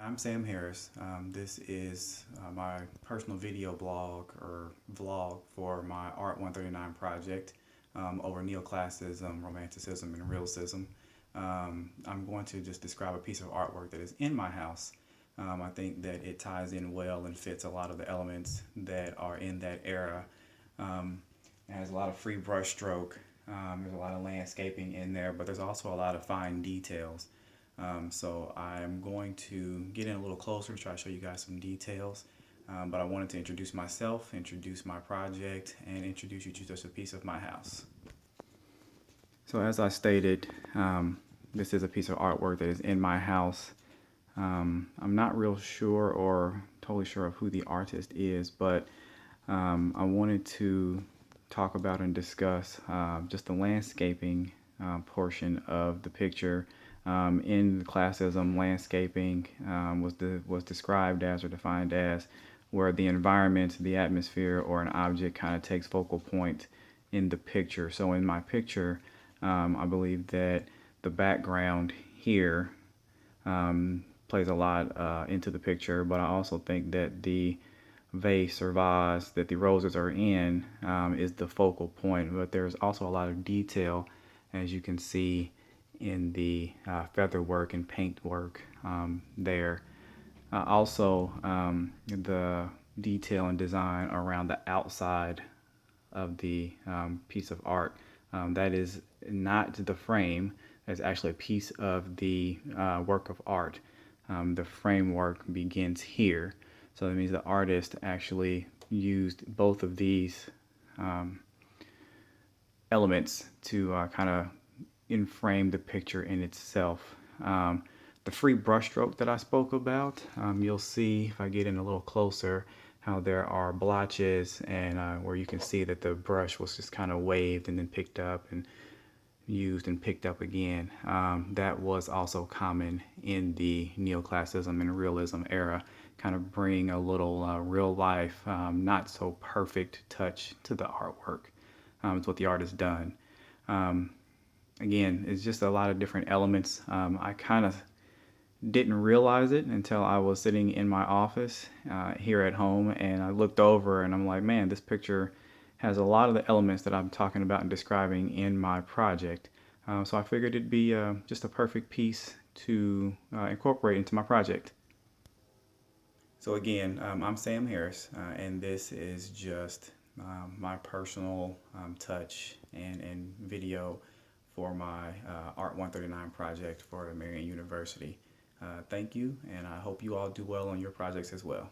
I'm Sam Harris. This is my personal video blog or vlog for my Art139 project over neoclassicism, romanticism, and realism. I'm going to just describe a piece of artwork that is in my house. I think that it ties in well and fits a lot of the elements that are in that era. It has a lot of free brush stroke. There's a lot of landscaping in there, but there's also a lot of fine details. So I'm going to get in a little closer, try to show you guys some details. But I wanted to introduce myself, introduce my project, and introduce you to just a piece of my house. So as I stated, this is a piece of artwork that is in my house. I'm not real sure or totally sure of who the artist is, but I wanted to talk about and discuss just the landscaping portion of the picture. In the classism, landscaping was described as or defined as where the environment, the atmosphere, or an object kind of takes focal point in the picture. So in my picture, I believe that the background here plays a lot into the picture, but I also think that the vase or vase that the roses are in is the focal point. But there's also a lot of detail, as you can see in the feather work and paint work there. Also, the detail and design around the outside of the piece of art. That is not the frame. That's actually a piece of the work of art. The framework begins here. So that means the artist actually used both of these elements to kind of frame the picture in itself. The free brushstroke that I spoke about, you'll see if I get in a little closer how there are blotches and where you can see that the brush was just kind of waved and then picked up and used and picked up again. That was also common in the neoclassicism and realism era, kind of bring a little real life, not so perfect touch to the artwork. It's what the artist done. Again, it's just a lot of different elements. I kind of didn't realize it until I was sitting in my office here at home, and I looked over and I'm like, man, this picture has a lot of the elements that I'm talking about and describing in my project. So I figured it'd be just a perfect piece to incorporate into my project. So again, I'm Sam Harris, and this is just my personal touch and video for my Art139 project for Marian University. Thank you, and I hope you all do well on your projects as well.